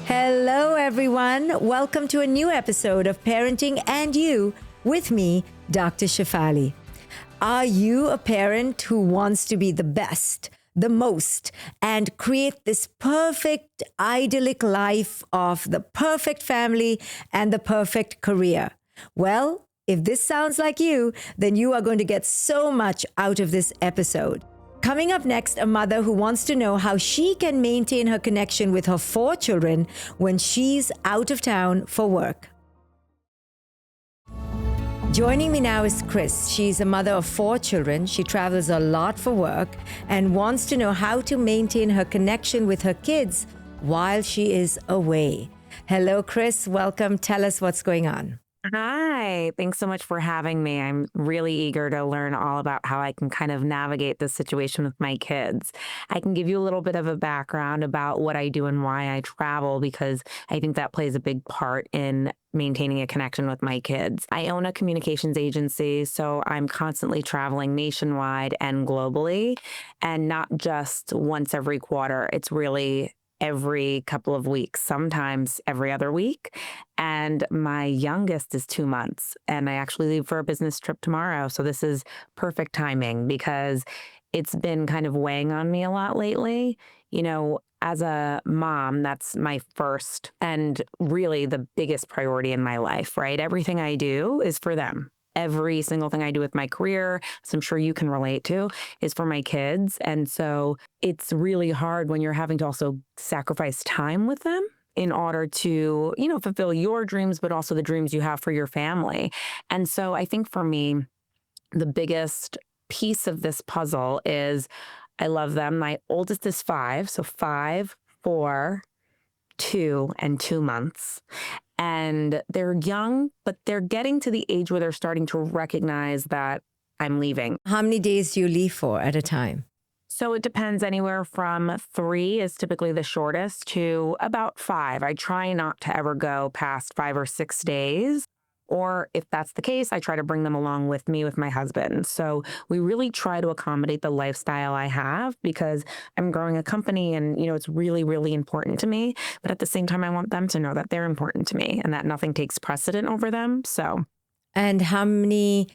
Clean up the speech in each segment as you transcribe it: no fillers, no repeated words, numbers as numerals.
Hello, everyone. Welcome to a new episode of Parenting and You with me, Dr. Shefali. Are you a parent who wants to be the best, the most, and create this perfect, idyllic life of the perfect family and the perfect career? Well, if this sounds like you, then you are going to get so much out of this episode. Coming up next, a mother who wants to know how she can maintain her connection with her 4 children when she's out of town for work. Joining me now is Chris. She's a mother of 4 children. She travels a lot for work and wants to know how to maintain her connection with her kids while she is away. Hello, Chris. Welcome. Tell us what's going on. Hi, thanks so much for having me. I'm really eager to learn all about how I can kind of navigate this situation with my kids. I can give you a little bit of a background about what I do and why I travel, because I think that plays a big part in maintaining a connection with my kids. I own a communications agency, so I'm constantly traveling nationwide and globally, and not just once every quarter. It's really every couple of weeks, sometimes every other week. And my youngest is 2 months, and I actually leave for a business trip tomorrow. So this is perfect timing because it's been kind of weighing on me a lot lately. You know, as a mom, that's my first and really the biggest priority in my life, right? Everything I do is for them. Every single thing I do with my career, as I'm sure you can relate to, is for my kids. And so it's really hard when you're having to also sacrifice time with them in order to, fulfill your dreams, but also the dreams you have for your family. And so I think for me, the biggest piece of this puzzle is I love them. My oldest is 5, so 5, 4, 2, and 2 months. And they're young, but they're getting to the age where they're starting to recognize that I'm leaving. How many days do you leave for at a time? So it depends. Anywhere from 3 is typically the shortest to about 5. I try not to ever go past 5 or 6 days. Or if that's the case, I try to bring them along with me with my husband. So we really try to accommodate the lifestyle I have because I'm growing a company and, it's really, really important to me. But at the same time, I want them to know that they're important to me and that nothing takes precedent over them. And how many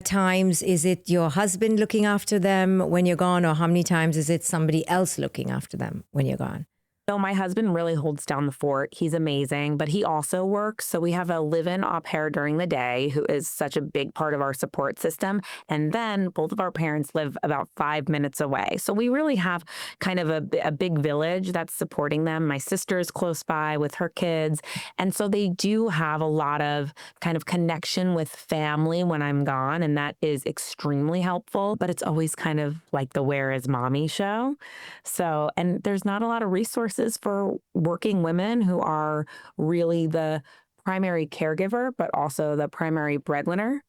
times is it your husband looking after them when you're gone, or how many times is it somebody else looking after them when you're gone? So my husband really holds down the fort. He's amazing, but he also works. So we have a live-in au pair during the day who is such a big part of our support system. And then both of our parents live about 5 minutes away. So we really have kind of a big village that's supporting them. My sister is close by with her kids. And so they do have a lot of kind of connection with family when I'm gone. And that is extremely helpful. But it's always kind of like the Where Is Mommy show. So, and there's not a lot of resources for working women who are really the primary caregiver, but also the primary breadwinner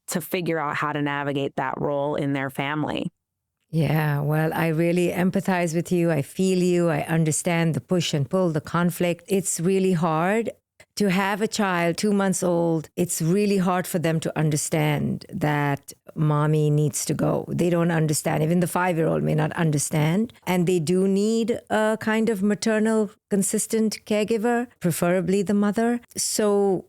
to figure out how to navigate that role in their family. Yeah, well, I really empathize with you. I feel you. I understand the push and pull, the conflict. It's really hard to have a child 2 months old. It's really hard for them to understand that mommy needs to go. They don't understand. Even the 5-year-old may not understand. And they do need a kind of maternal, consistent caregiver, preferably the mother. So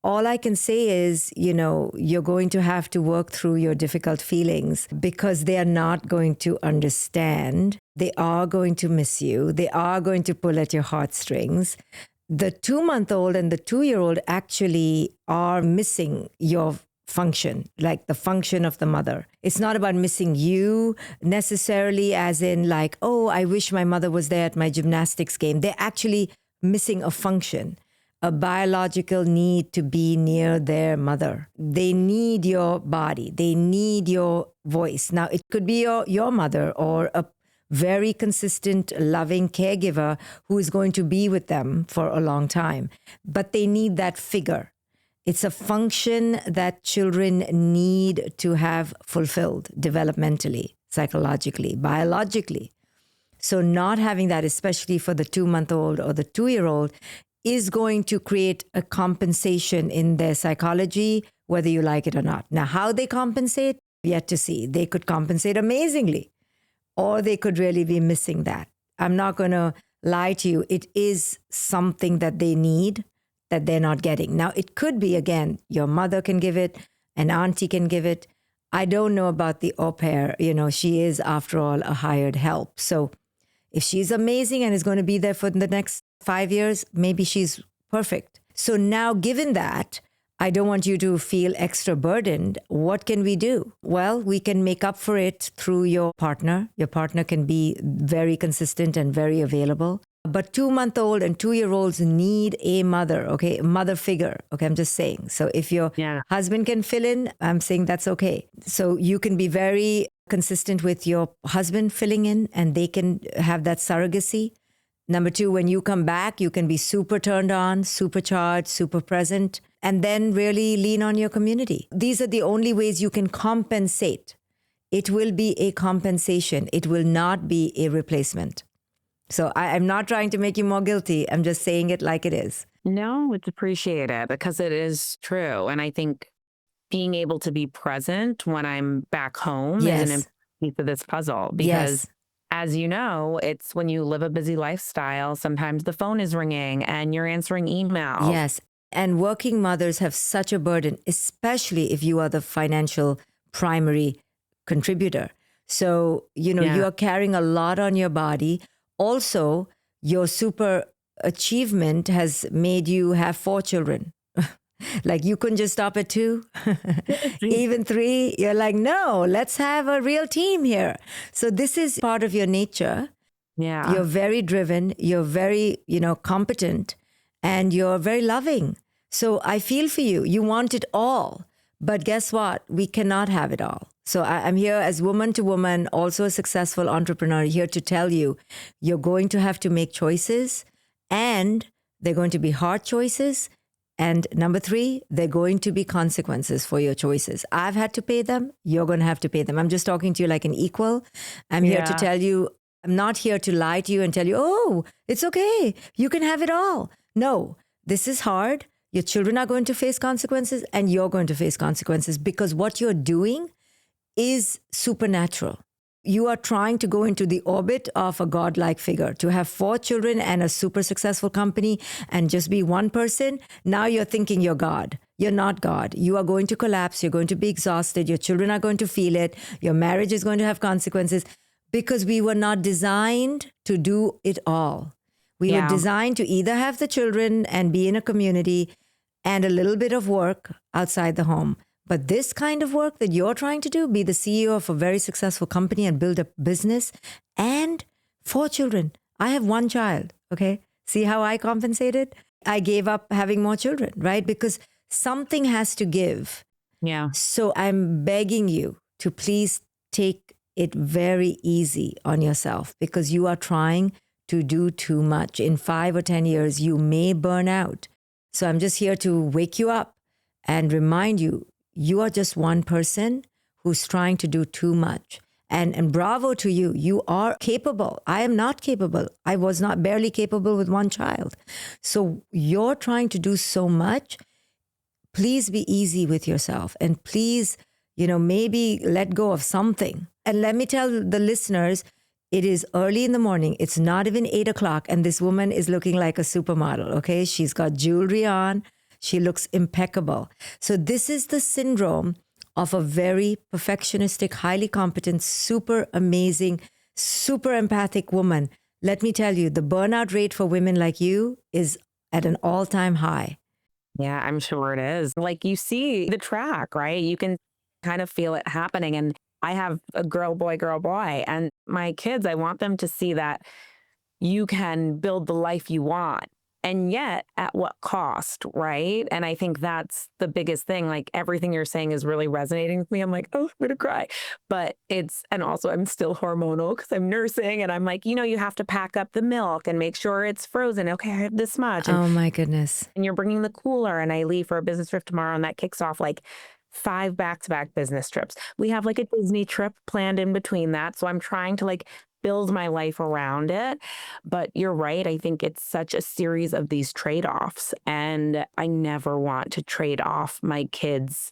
all I can say is, you're going to have to work through your difficult feelings because they are not going to understand. They are going to miss you. They are going to pull at your heartstrings. The 2-month-old and the 2-year-old actually are missing your function, like the function of the mother. It's not about missing you necessarily as in like, oh, I wish my mother was there at my gymnastics game. They're actually missing a function, a biological need to be near their mother. They need your body. They need your voice. Now, it could be your mother or a very consistent, loving caregiver who is going to be with them for a long time. But they need that figure. It's a function that children need to have fulfilled developmentally, psychologically, biologically. So not having that, especially for the 2-month-old or the 2-year-old, is going to create a compensation in their psychology, whether you like it or not. Now, how they compensate, yet to see. They could compensate amazingly, or they could really be missing that. I'm not going to lie to you. It is something that they need that they're not getting. Now, it could be, again, your mother can give it, an auntie can give it. I don't know about the au pair. She is, after all, a hired help. So if she's amazing and is going to be there for the next 5 years, maybe she's perfect. So now, given that, I don't want you to feel extra burdened. What can we do? Well, we can make up for it through your partner. Your partner can be very consistent and very available. But 2-month-old and 2-year-olds need a mother, okay? Mother figure, okay? I'm just saying. So if your husband can fill in, I'm saying that's okay. So you can be very consistent with your husband filling in, and they can have that surrogacy. Number 2, when you come back, you can be super turned on, supercharged, super present, and then really lean on your community. These are the only ways you can compensate. It will be a compensation. It will not be a replacement. So I'm not trying to make you more guilty. I'm just saying it like it is. No, it's appreciated because it is true. And I think being able to be present when I'm back home is an important piece of this puzzle because as you know, it's when you live a busy lifestyle, sometimes the phone is ringing and you're answering emails. Yes. And working mothers have such a burden, especially if you are the financial primary contributor. So, you are carrying a lot on your body. Also, your super achievement has made you have 4 children. Like you couldn't just stop at 2, even 3. You're like, no, let's have a real team here. So this is part of your nature. Yeah. You're very driven. You're very, competent, and you're very loving. So I feel for you. You want it all. But guess what? We cannot have it all. So I'm here as woman to woman, also a successful entrepreneur, here to tell you, you're going to have to make choices, and they're going to be hard choices. And number 3, they're going to be consequences for your choices. I've had to pay them. You're going to have to pay them. I'm just talking to you like an equal. I'm here to tell you, I'm not here to lie to you and tell you, oh, it's okay. You can have it all. No, this is hard. Your children are going to face consequences, and you're going to face consequences because what you're doing is supernatural. You are trying to go into the orbit of a godlike figure. To have 4 children and a super successful company and just be one person, now you're thinking you're God. You're not God. You are going to collapse. You're going to be exhausted. Your children are going to feel it. Your marriage is going to have consequences because we were not designed to do it all. We were designed to either have the children and be in a community and a little bit of work outside the home. But this kind of work that you're trying to do, be the CEO of a very successful company and build a business, and 4 children. I have 1 child, okay? See how I compensated? I gave up having more children, right? Because something has to give. Yeah. So I'm begging you to please take it very easy on yourself because you are trying to do too much. In 5 or 10 years, you may burn out. So I'm just here to wake you up and remind you, you are just one person who's trying to do too much. And bravo to you. You are capable. I am not capable. I was not barely capable with 1 child. So you're trying to do so much. Please be easy with yourself. And please, maybe let go of something. And let me tell the listeners, it is early in the morning. It's not even 8 o'clock. And this woman is looking like a supermodel, okay? She's got jewelry on. She looks impeccable. So this is the syndrome of a very perfectionistic, highly competent, super amazing, super empathic woman. Let me tell you, the burnout rate for women like you is at an all-time high. Yeah, I'm sure it is. Like you see the track, right? You can kind of feel it happening. And I have a girl, boy, and my kids, I want them to see that you can build the life you want. And yet, at what cost, right? And I think that's the biggest thing. Like everything you're saying is really resonating with me. I'm like, oh, I'm going to cry. But and also I'm still hormonal because I'm nursing. And I'm like, you have to pack up the milk and make sure it's frozen. Okay, I have this much. And, oh my goodness. And you're bringing the cooler. And I leave for a business trip tomorrow. And that kicks off like 5 back-to-back business trips. We have like a Disney trip planned in between that. So I'm trying to like build my life around it. But you're right. I think it's such a series of these trade-offs. And I never want to trade off my kids'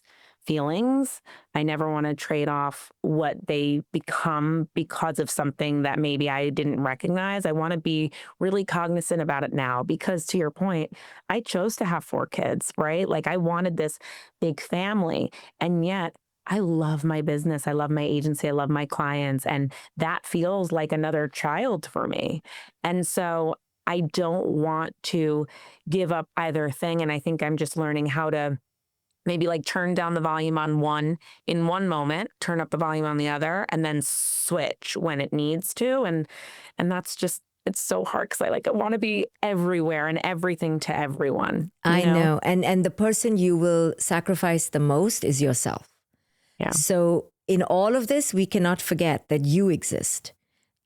feelings. I never want to trade off what they become because of something that maybe I didn't recognize. I want to be really cognizant about it now because, to your point, I chose to have 4 kids, right? Like I wanted this big family. And yet, I love my business. I love my agency. I love my clients. And that feels like another child for me. And so I don't want to give up either thing. And I think I'm just learning how to maybe like turn down the volume on one in one moment, turn up the volume on the other, and then switch when it needs to. And that's just, it's so hard because I want to be everywhere and everything to everyone. I know. And the person you will sacrifice the most is yourself. Yeah. So in all of this, we cannot forget that you exist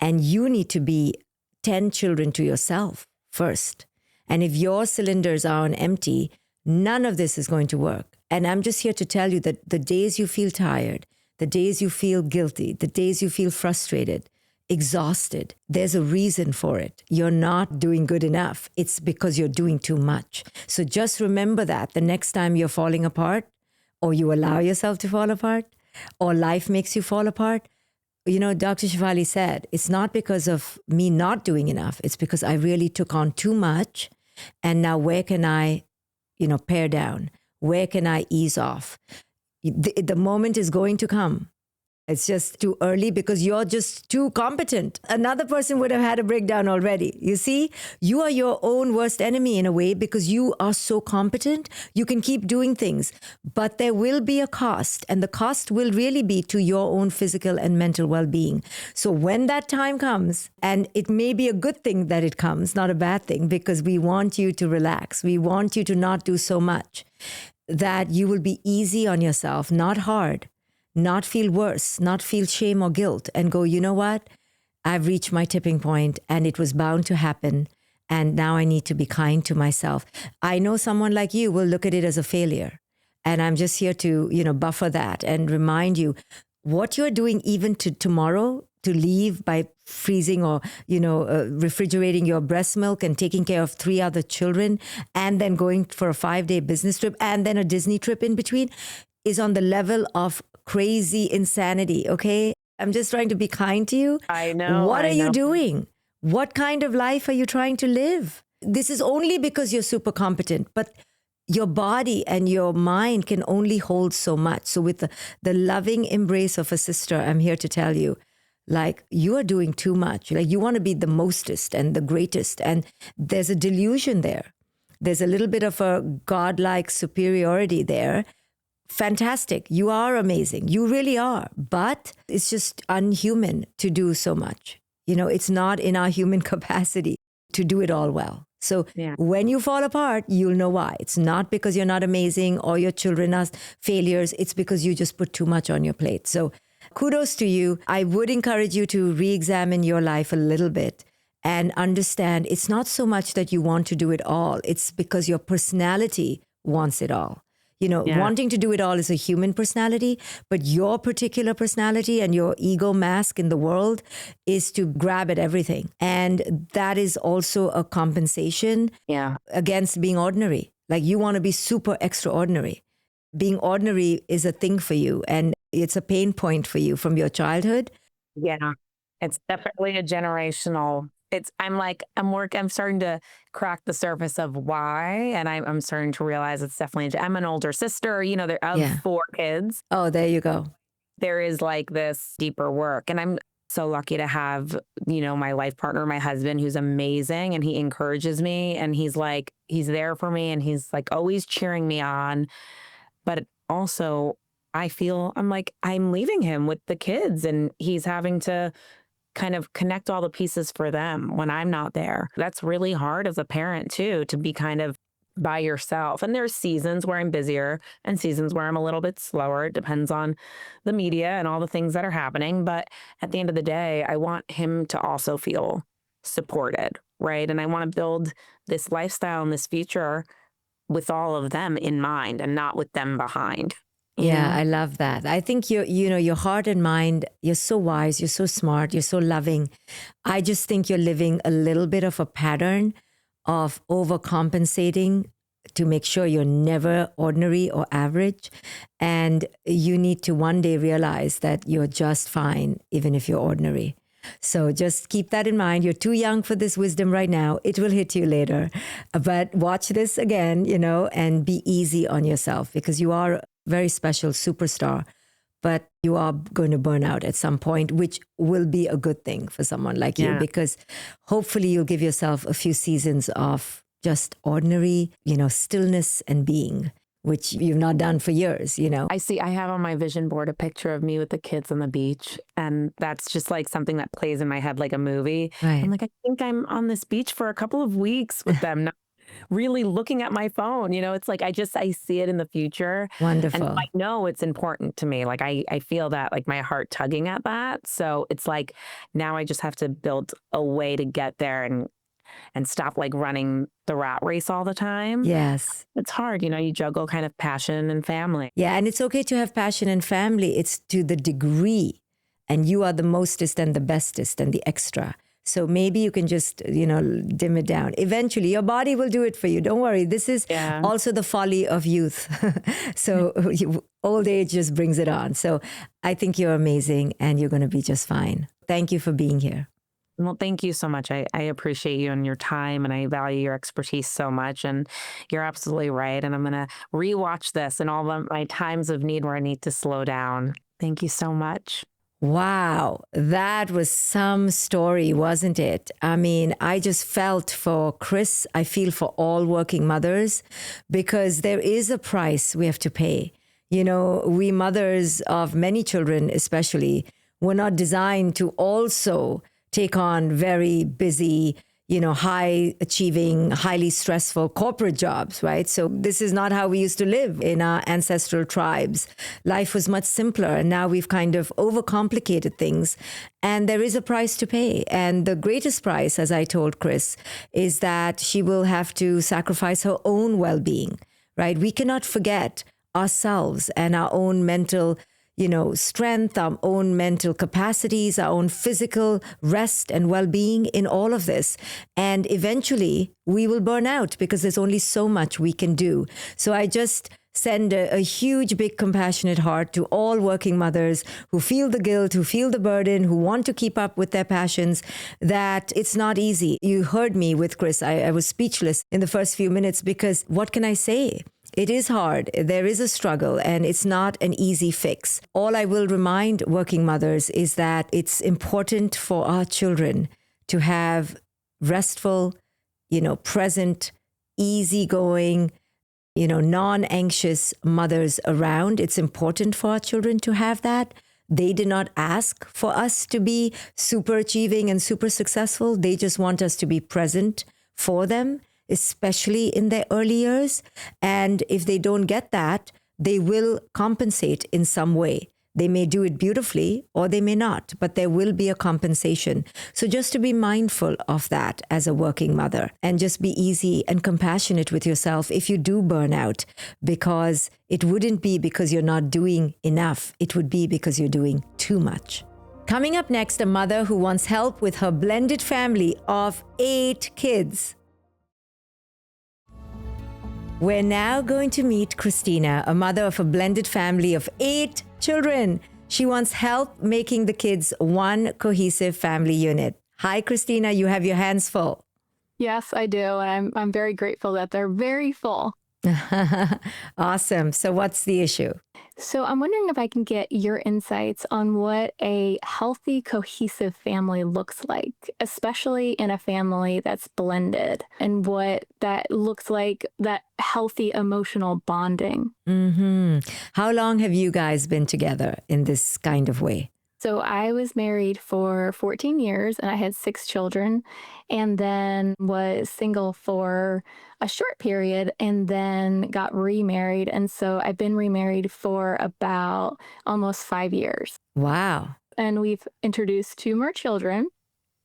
and you need to be 10 children to yourself first. And if your cylinders are on empty, none of this is going to work. And I'm just here to tell you that the days you feel tired, the days you feel guilty, the days you feel frustrated, exhausted, there's a reason for it. You're not doing good enough. It's because you're doing too much. So just remember that the next time you're falling apart, or you allow yourself to fall apart, or life makes you fall apart. You know, Dr. Shefali said, it's not because of me not doing enough. It's because I really took on too much. And now where can I, pare down? Where can I ease off? The moment is going to come. It's just too early because you're just too competent. Another person would have had a breakdown already. You see, you are your own worst enemy in a way because you are so competent. You can keep doing things, but there will be a cost, and the cost will really be to your own physical and mental well-being. So when that time comes, and it may be a good thing that it comes, not a bad thing, because we want you to relax. We want you to not do so much, that you will be easy on yourself, not hard. Not feel worse, not feel shame or guilt, and go, you know what? I've reached my tipping point and it was bound to happen. And now I need to be kind to myself. I know someone like you will look at it as a failure. And I'm just here to, buffer that and remind you what you're doing even to tomorrow, to leave by freezing or, refrigerating your breast milk and taking care of 3 other children and then going for a 5-day business trip and then a Disney trip in between is on the level of crazy insanity, okay? I'm just trying to be kind to you. I know. What are you doing? What kind of life are you trying to live? This is only because you're super competent, but your body and your mind can only hold so much. So with the loving embrace of a sister, I'm here to tell you, you are doing too much. You want to be the mostest and the greatest. And there's a delusion there. There's a little bit of a godlike superiority there. Fantastic. You are amazing. You really are. But it's just unhuman to do so much. It's not in our human capacity to do it all well. So when you fall apart, you'll know why. It's not because you're not amazing or your children are failures. It's because you just put too much on your plate. So kudos to you. I would encourage you to re-examine your life a little bit and understand it's not so much that you want to do it all. It's because your personality wants it all. Wanting to do it all is a human personality, but your particular personality and your ego mask in the world is to grab at everything. And that is also a compensation against being ordinary. You want to be super extraordinary. Being ordinary is a thing for you, and it's a pain point for you from your childhood. Yeah, it's definitely a generational. I'm starting to crack the surface of why, and I'm starting to realize it's definitely. I'm an older sister, they're of 4 kids. Oh, there you go. There is this deeper work, and I'm so lucky to have my life partner, my husband, who's amazing, and he encourages me, and he's there for me, and he's always cheering me on. But also, I feel I'm leaving him with the kids, and he's having to kind of connect all the pieces for them when I'm not there. That's really hard as a parent too, to be kind of by yourself. And there's seasons where I'm busier and seasons where I'm a little bit slower. It depends on the media and all the things that are happening. But at the end of the day, I want him to also feel supported, right? And I want to build this lifestyle and this future with all of them in mind and not with them behind. Yeah, I love that. I think your heart and mind, you're so wise, you're so smart, you're so loving. I just think you're living a little bit of a pattern of overcompensating to make sure you're never ordinary or average. And you need to one day realize that you're just fine, even if you're ordinary. So just keep that in mind. You're too young for this wisdom right now. It will hit you later. But watch this again, and be easy on yourself, because you are a very special superstar. But you are going to burn out at some point, which will be a good thing for someone like you, because hopefully you'll give yourself a few seasons of just ordinary, stillness and being, which you've not done for years, I have on my vision board a picture of me with the kids on the beach. And that's just like something that plays in my head like a movie. Right. I'm like, I think I'm on this beach for a couple of weeks with them, not really looking at my phone. It's like, I see it in the future. Wonderful. And I know it's important to me. Like I feel that, like my heart tugging at that. So it's like, now I just have to build a way to get there and stop like running the rat race all the time. Yes. It's hard, you juggle kind of passion and family. Yeah, and it's okay to have passion and family. It's to the degree, and you are the mostest and the bestest and the extra. So maybe you can just, dim it down. Eventually, your body will do it for you. Don't worry. This is also the folly of youth. So old age just brings it on. So I think you're amazing, and you're going to be just fine. Thank you for being here. Well, thank you so much. I appreciate you and your time, and I value your expertise so much. And you're absolutely right. And I'm going to rewatch this in all of my times of need where I need to slow down. Thank you so much. Wow, that was some story, wasn't it? I mean, I just felt for Chris. I feel for all working mothers, because there is a price we have to pay. We mothers of many children, especially, were not designed to also take on very busy, high achieving, highly stressful corporate jobs, right? So this is not how we used to live in our ancestral tribes. Life was much simpler, and now we've kind of overcomplicated things, and there is a price to pay. And the greatest price, as I told Chris, is that she will have to sacrifice her own well-being, right? We cannot forget ourselves and our own mental strength, our own mental capacities, our own physical rest and well-being in all of this. And eventually we will burn out, because there's only so much we can do. So I just send a huge, big, compassionate heart to all working mothers who feel the guilt, who feel the burden, who want to keep up with their passions, that it's not easy. You heard me with Chris. I was speechless in the first few minutes, because what can I say? It is hard. There is a struggle, and it's not an easy fix. All I will remind working mothers is that it's important for our children to have restful, present, easygoing, non-anxious mothers around. It's important for our children to have that. They did not ask for us to be super achieving and super successful. They just want us to be present for them, especially in their early years. And if they don't get that, they will compensate in some way. They may do it beautifully, or they may not, but there will be a compensation. So just to be mindful of that as a working mother, and just be easy and compassionate with yourself if you do burn out, because it wouldn't be because you're not doing enough. It would be because you're doing too much. Coming up next, a mother who wants help with her blended family of 8 kids. We're now going to meet Christina, a mother of a blended family of 8 children. She wants help making the kids one cohesive family unit. Hi, Christina, you have your hands full. Yes, I do. And I'm very grateful that they're very full. Awesome. So what's the issue? So I'm wondering if I can get your insights on what a healthy, cohesive family looks like, especially in a family that's blended, and what that looks like, that healthy emotional bonding. Mm-hmm. How long have you guys been together in this kind of way? So I was married for 14 years and I had 6 children, and then was single for a short period and then got remarried. And so I've been remarried for about almost 5 years. Wow. And we've introduced 2 more children,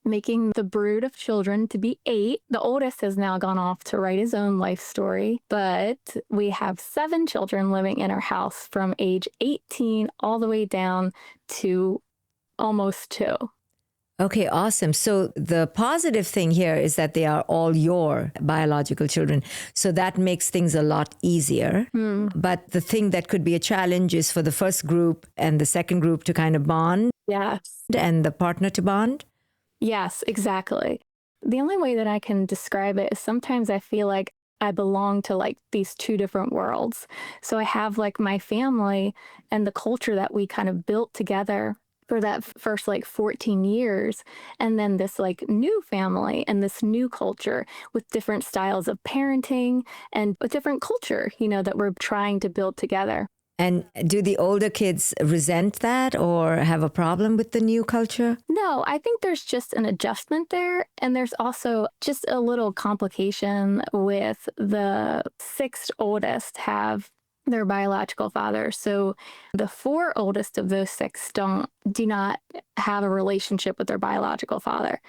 making the brood of children to be 8. The oldest has now gone off to write his own life story, but we have 7 children living in our house from age 18 all the way down to almost 2. Okay, awesome. So the positive thing here is that they are all your biological children. So that makes things a lot easier. But the thing that could be a challenge is for the first group and the second group to kind of bond Yes. and the partner to bond. Yes, exactly. The only way that I can describe it is sometimes I feel like I belong to like these two different worlds. So I have like my family and the culture that we kind of built together for that first like 14 years. And then this like new family and this new culture with different styles of parenting and a different culture, that we're trying to build together. And do the older kids resent that or have a problem with the new culture? No, I think there's just an adjustment there. And there's also just a little complication with the sixth oldest have their biological father. So the four oldest of those six do not have a relationship with their biological father,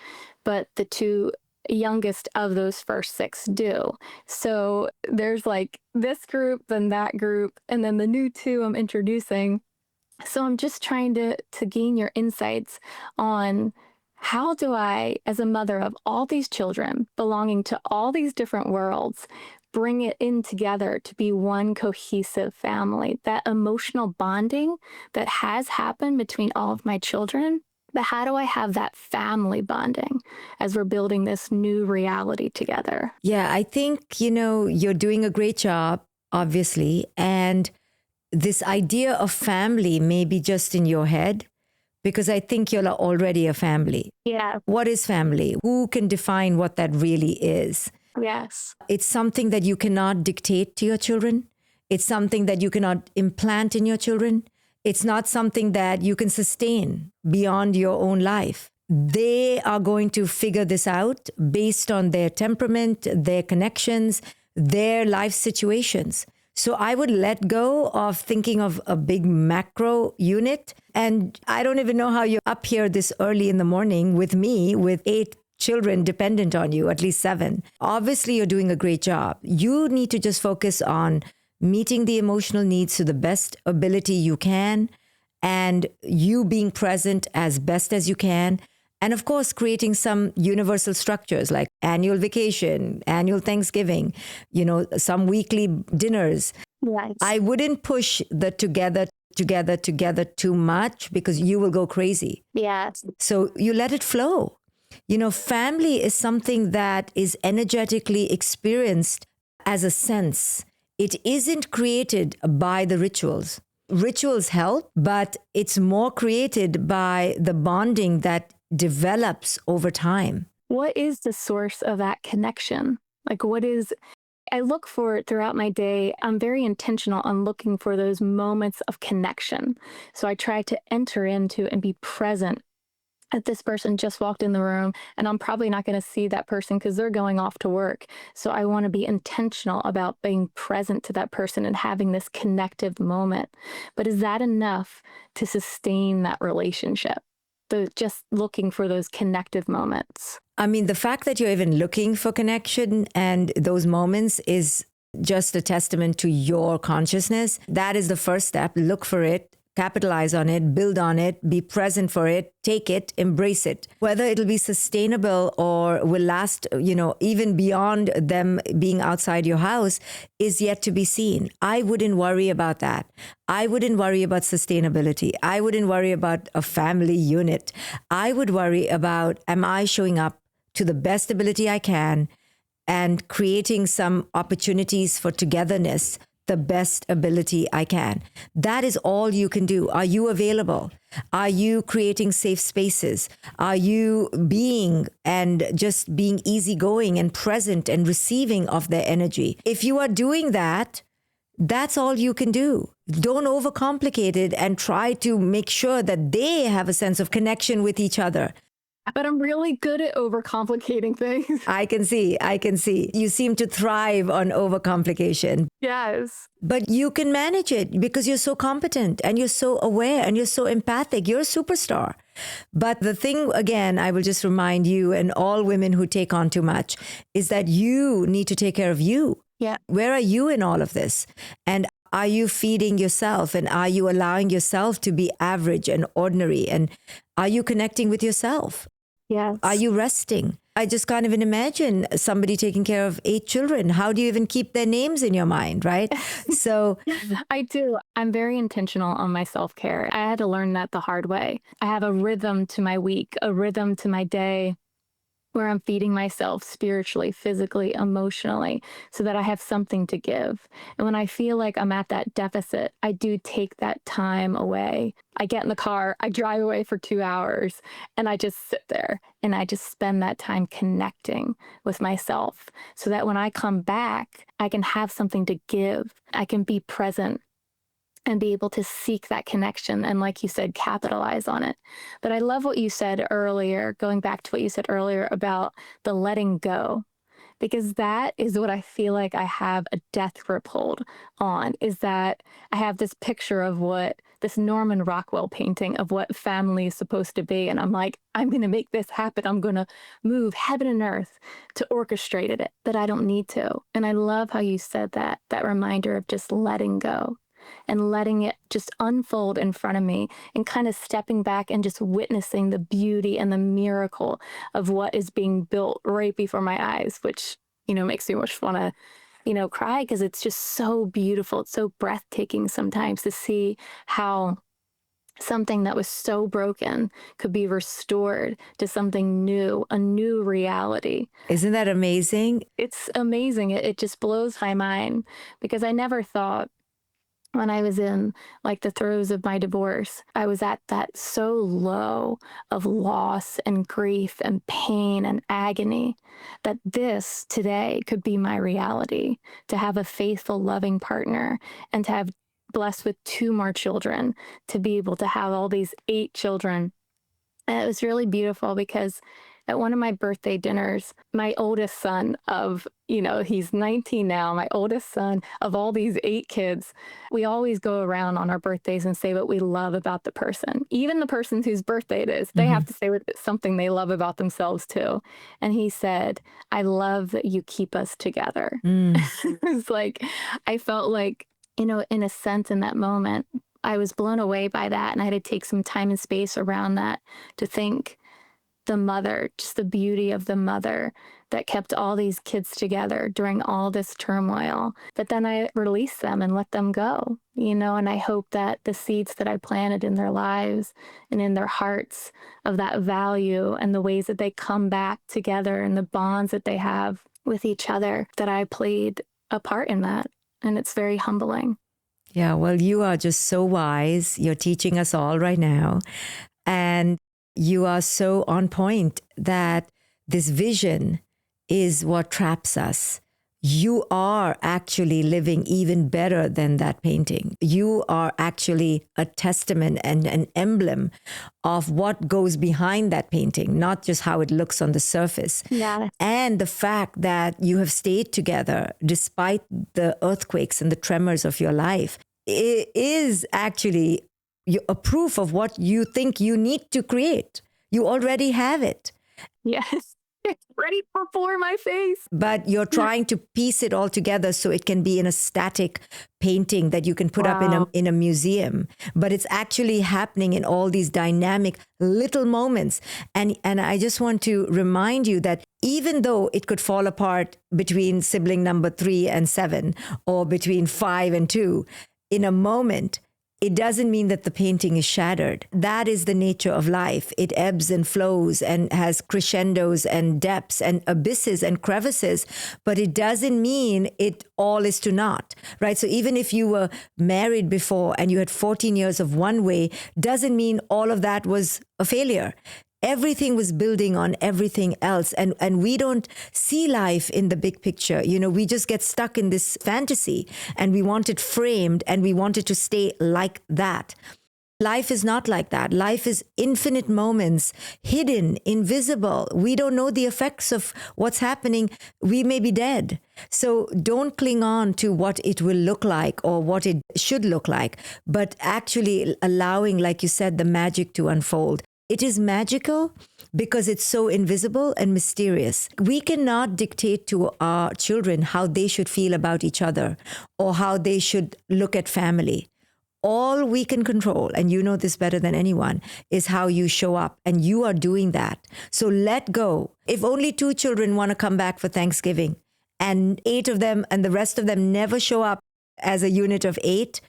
but the two youngest of those first six do. So there's like this group, then that group, and then the new two I'm introducing. So I'm just trying to gain your insights on how do I, as a mother of all these children belonging to all these different worlds, bring it in together to be one cohesive family, that emotional bonding that has happened between all of my children. But how do I have that family bonding as we're building this new reality together? Yeah, I think, you're doing a great job, obviously. And this idea of family may be just in your head because I think you're already a family. Yeah. What is family? Who can define what that really is? Yes. It's something that you cannot dictate to your children. It's something that you cannot implant in your children. It's not something that you can sustain beyond your own life. They are going to figure this out based on their temperament, their connections, their life situations. So I would let go of thinking of a big macro unit. And I don't even know how you're up here this early in the morning with me, with 8 children dependent on you, at least 7. Obviously, you're doing a great job. You need to just focus on meeting the emotional needs to the best ability you can, and you being present as best as you can. And of course, creating some universal structures like annual vacation, annual Thanksgiving, some weekly dinners. Yes. I wouldn't push the together too much because you will go crazy. Yes. So you let it flow. Family is something that is energetically experienced as a sense. It isn't created by the rituals. Rituals help, but it's more created by the bonding that develops over time. What is the source of that connection? Like, I look for it throughout my day. I'm very intentional on looking for those moments of connection. So I try to enter into and be present. If this person just walked in the room and I'm probably not going to see that person because they're going off to work. So I want to be intentional about being present to that person and having this connective moment. But is that enough to sustain that relationship? Just looking for those connective moments. I mean, the fact that you're even looking for connection and those moments is just a testament to your consciousness. That is the first step. Look for it. Capitalize on it, build on it, be present for it, take it, embrace it. Whether it'll be sustainable or will last, even beyond them being outside your house is yet to be seen. I wouldn't worry about that. I wouldn't worry about sustainability. I wouldn't worry about a family unit. I would worry about, am I showing up to the best ability I can and creating some opportunities for togetherness the best ability I can. That is all you can do. Are you available? Are you creating safe spaces? Are you being easygoing and present and receiving of their energy? If you are doing that, that's all you can do. Don't overcomplicate it and try to make sure that they have a sense of connection with each other. But I'm really good at overcomplicating things. I can see. You seem to thrive on overcomplication. Yes. But you can manage it because you're so competent and you're so aware and you're so empathic. You're a superstar. But the thing, again, I will just remind you and all women who take on too much is that you need to take care of you. Yeah. Where are you in all of this? And are you feeding yourself and are you allowing yourself to be average and ordinary? And are you connecting with yourself? Yes. Are you resting? I just can't even imagine somebody taking care of 8 children. How do you even keep their names in your mind, right? So I do. I'm very intentional on my self-care. I had to learn that the hard way. I have a rhythm to my week, a rhythm to my day, where I'm feeding myself spiritually, physically, emotionally, so that I have something to give. And when I feel like I'm at that deficit, I do take that time away. I get in the car, I drive away for 2 hours, and I just sit there and I just spend that time connecting with myself so that when I come back, I can have something to give. I can be present and be able to seek that connection and, like you said, capitalize on it. But I love what you said earlier, going back to what you said earlier about the letting go, because that is what I feel like I have a death grip hold on, is that I have this picture of what this Norman Rockwell painting of what family is supposed to be. And I'm like, I'm going to make this happen. I'm going to move heaven and earth to orchestrate it, but I don't need to. And I love how you said that reminder of just letting go and letting it just unfold in front of me and kind of stepping back and just witnessing the beauty and the miracle of what is being built right before my eyes, which, makes me just want to, cry because it's just so beautiful. It's so breathtaking sometimes to see how something that was so broken could be restored to something new, a new reality. isn't that amazing? It's amazing. It just blows my mind because I never thought, when I was in like the throes of my divorce, I was at that so low of loss and grief and pain and agony that this today could be my reality, to have a faithful, loving partner and to have blessed with 2 more children, to be able to have all these 8 children. And it was really beautiful because at one of my birthday dinners, my oldest son he's 19 now, my oldest son of all these 8 kids, we always go around on our birthdays and say what we love about the person. Even the person whose birthday it is, they have to say something they love about themselves too. And he said, I love that you keep us together. It's like, I felt like, in a sense in that moment, I was blown away by that. And I had to take some time and space around that to think the mother, just the beauty of the mother that kept all these kids together during all this turmoil. But then I released them and let them go, and I hope that the seeds that I planted in their lives and in their hearts of that value and the ways that they come back together and the bonds that they have with each other, that I played a part in that. And it's very humbling. Yeah, well, you are just so wise. You're teaching us all right now. And you are so on point that this vision is what traps us. You are actually living even better than that painting. You are actually a testament and an emblem of what goes behind that painting, not just how it looks on the surface. Yeah. And the fact that you have stayed together despite the earthquakes and the tremors of your life, it is actually a proof of what you think you need to create. You already have it. Yes. It's ready before my face. But you're trying to piece it all together so it can be in a static painting that you can put up in a museum. But it's actually happening in all these dynamic little moments. And I just want to remind you that even though it could fall apart between sibling number 3 and 7 or between 5 and 2, in a moment, it doesn't mean that the painting is shattered. That is the nature of life. It ebbs and flows and has crescendos and depths and abysses and crevices, but it doesn't mean it all is to naught, right? So even if you were married before and you had 14 years of one way, doesn't mean all of that was a failure. Everything was building on everything else. And we don't see life in the big picture. We just get stuck in this fantasy and we want it framed and we want it to stay like that. Life is not like that. Life is infinite moments, hidden, invisible. We don't know the effects of what's happening. We may be dead. So don't cling on to what it will look like or what it should look like, but actually allowing, like you said, the magic to unfold. It is magical because it's so invisible and mysterious. We cannot dictate to our children how they should feel about each other or how they should look at family. All we can control, and you know this better than anyone, is how you show up. And you are doing that. So let go. If only 2 children want to come back for Thanksgiving and 8 of them and the rest of them never show up as a unit of 8,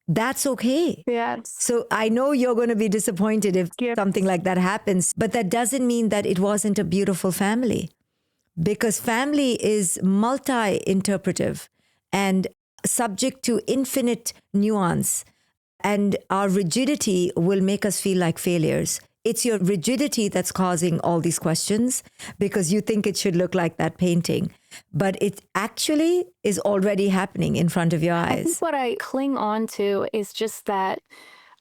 that's okay. Yes. So I know you're going to be disappointed if something like that happens, but that doesn't mean that it wasn't a beautiful family, because family is multi-interpretive and subject to infinite nuance. And our rigidity will make us feel like failures. It's your rigidity that's causing all these questions because you think it should look like that painting. But it actually is already happening in front of your I think eyes. what I cling on to is just that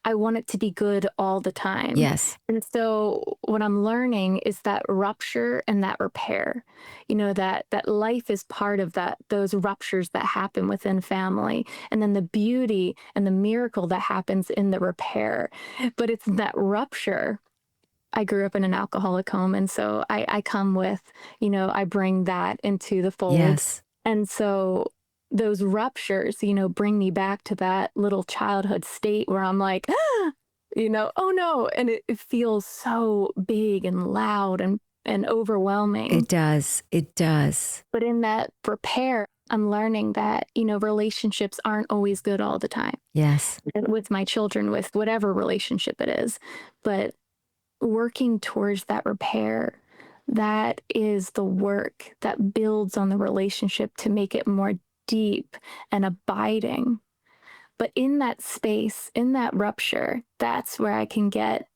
I want it to be good all the time. Yes. And so what I'm learning is that rupture and that repair, that life is part of those ruptures that happen within family. And then the beauty and the miracle that happens in the repair. But it's that rupture. I grew up in an alcoholic home. And so I come with, I bring that into the fold. Yes. And so those ruptures, bring me back to that little childhood state where I'm like, oh no. And it feels so big and loud and overwhelming. It does. It does. But in that repair, I'm learning that, relationships aren't always good all the time. Yes. With my children, with whatever relationship it is. But working towards that repair, that is the work that builds on the relationship to make it more deep and abiding. But in that space, in that rupture, that's where I can get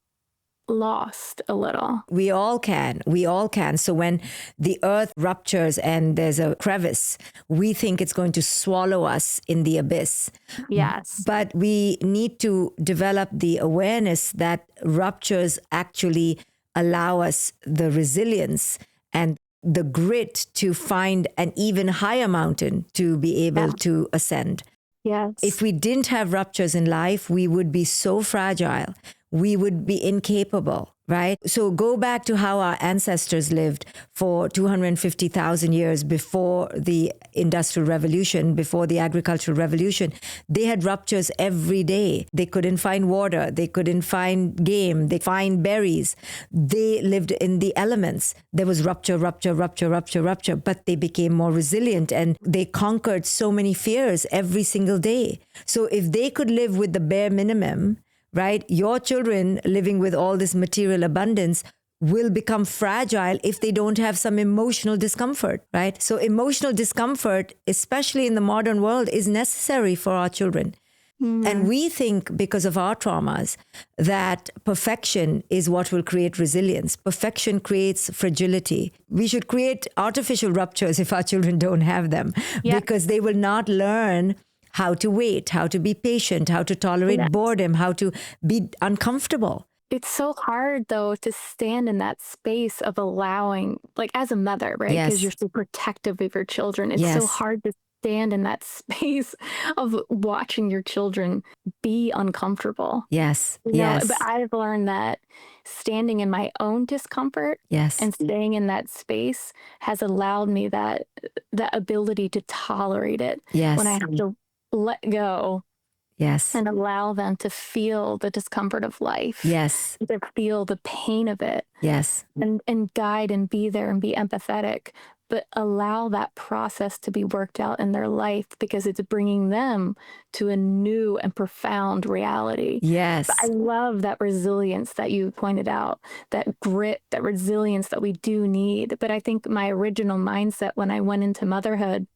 lost a little. We all can. We all can. So when the earth ruptures and there's a crevice, we think it's going to swallow us in the abyss. Yes. But we need to develop the awareness that ruptures actually allow us the resilience and the grit to find an even higher mountain to be able to ascend. Yes. If we didn't have ruptures in life, we would be so fragile. We would be incapable, right? So go back to how our ancestors lived for 250,000 years before the Industrial Revolution, before the Agricultural Revolution. They had ruptures every day. They couldn't find water. They couldn't find game. They find berries. They lived in the elements. There was rupture, but they became more resilient and they conquered so many fears every single day. So if they could live with the bare minimum, right? Your children living with all this material abundance will become fragile if they don't have some emotional discomfort, right? So emotional discomfort, especially in the modern world, is necessary for our children. Mm-hmm. And we think because of our traumas that perfection is what will create resilience. Perfection creates fragility. We should create artificial ruptures if our children don't have them, because they will not learn how to wait, how to be patient, how to tolerate boredom, how to be uncomfortable. It's so hard, though, to stand in that space of allowing, like as a mother, right? Because you're so protective of your children. It's so hard to stand in that space of watching your children be uncomfortable. Yes. But I've learned that standing in my own discomfort and staying in that space has allowed me that ability to tolerate it. Yes. When I have to let go and allow them to feel the discomfort of life. Yes. To feel the pain of it. Yes. And guide and be there and be empathetic, but allow that process to be worked out in their life because it's bringing them to a new and profound reality. Yes. But I love that resilience that you pointed out, that grit, that resilience that we do need. But I think my original mindset when I went into motherhood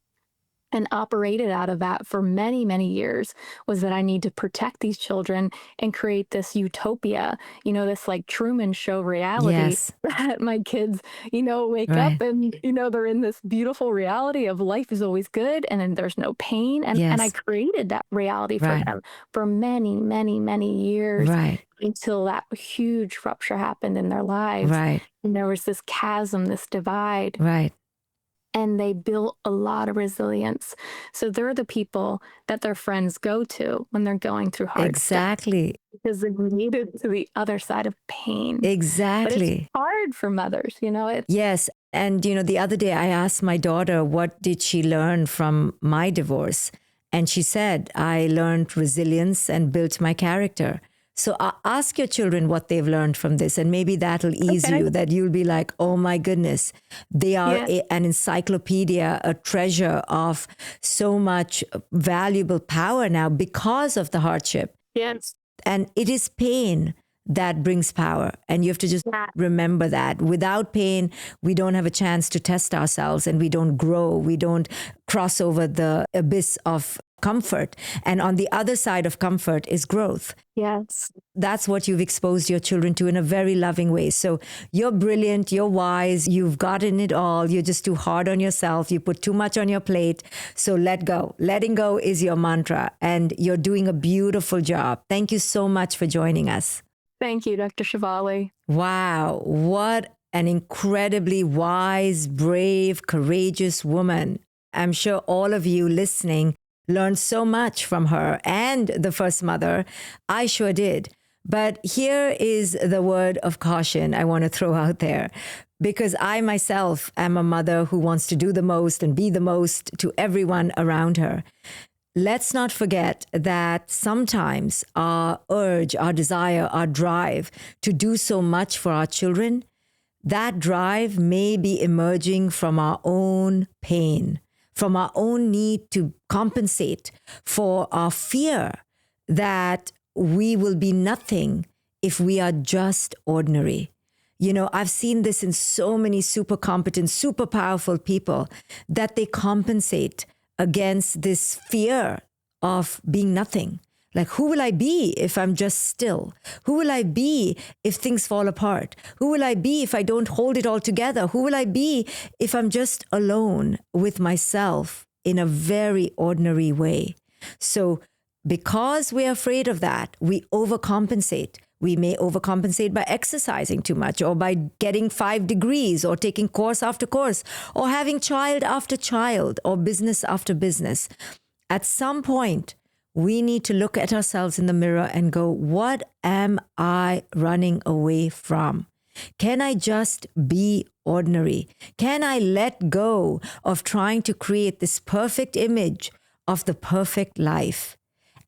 and operated out of that for many, many years was that I need to protect these children and create this utopia, this like Truman Show reality that my kids, wake up and, they're in this beautiful reality of life is always good and then there's no pain. And I created that reality for them for many, many, many years until that huge rupture happened in their lives. Right. And there was this chasm, this divide. Right. And they built a lot of resilience. So they're the people that their friends go to when they're going through hard stuff. Because they needed to the other side of pain. Exactly. But it's hard for mothers, Yes. And, the other day I asked my daughter, what did she learn from my divorce? And she said, I learned resilience and built my character. So ask your children what they've learned from this, and maybe that'll ease you, that you'll be like, oh my goodness, they are an encyclopedia, a treasure of so much valuable power now because of the hardship. Yes. And it is pain that brings power. And you have to just remember that. Without pain, we don't have a chance to test ourselves, and we don't grow. We don't cross over the abyss of comfort. And on the other side of comfort is growth. Yes. That's what you've exposed your children to in a very loving way. So you're brilliant, you're wise, you've gotten it all. You're just too hard on yourself. You put too much on your plate. So let go. Letting go is your mantra, and you're doing a beautiful job. Thank you so much for joining us. Thank you, Dr. Shefali. Wow, what an incredibly wise, brave, courageous woman. I'm sure all of you listening learned so much from her and the first mother. I sure did. But here is the word of caution I want to throw out there, because I myself am a mother who wants to do the most and be the most to everyone around her. Let's not forget that sometimes our urge, our desire, our drive to do so much for our children, that drive may be emerging from our own pain, from our own need to compensate for our fear that we will be nothing if we are just ordinary. You know, I've seen this in so many super competent, super powerful people, that they compensate against this fear of being nothing. Like, who will I be if I'm just still? Who will I be if things fall apart? Who will I be if I don't hold it all together? Who will I be if I'm just alone with myself in a very ordinary way? So because we're afraid of that, we overcompensate. We may overcompensate by exercising too much, or by getting 5 degrees, or taking course after course, or having child after child, or business after business. At some point, we need to look at ourselves in the mirror and go, what am I running away from? Can I just be ordinary? Can I let go of trying to create this perfect image of the perfect life?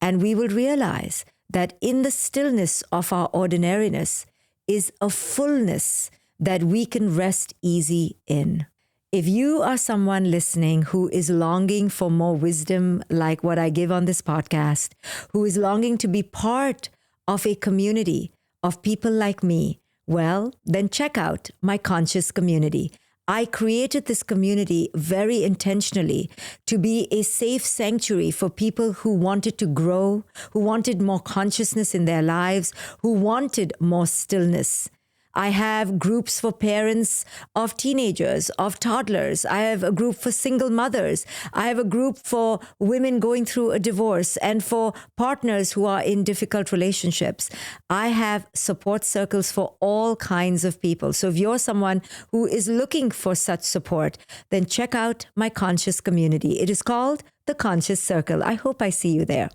And we will realize that in the stillness of our ordinariness is a fullness that we can rest easy in. If you are someone listening who is longing for more wisdom like what I give on this podcast, who is longing to be part of a community of people like me, well, then check out my conscious community. I created this community very intentionally to be a safe sanctuary for people who wanted to grow, who wanted more consciousness in their lives, who wanted more stillness. I have groups for parents of teenagers, of toddlers. I have a group for single mothers. I have a group for women going through a divorce, and for partners who are in difficult relationships. I have support circles for all kinds of people. So if you're someone who is looking for such support, then check out my conscious community. It is called the Conscious Circle. I hope I see you there.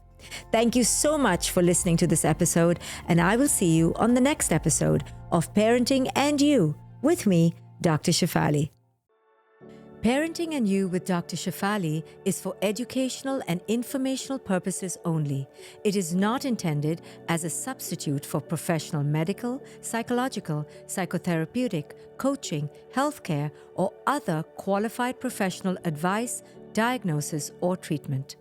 Thank you so much for listening to this episode, and I will see you on the next episode of Parenting and You with me, Dr. Shefali. Parenting and You with Dr. Shefali is for educational and informational purposes only. It is not intended as a substitute for professional medical, psychological, psychotherapeutic, coaching, healthcare, or other qualified professional advice, diagnosis, or treatment.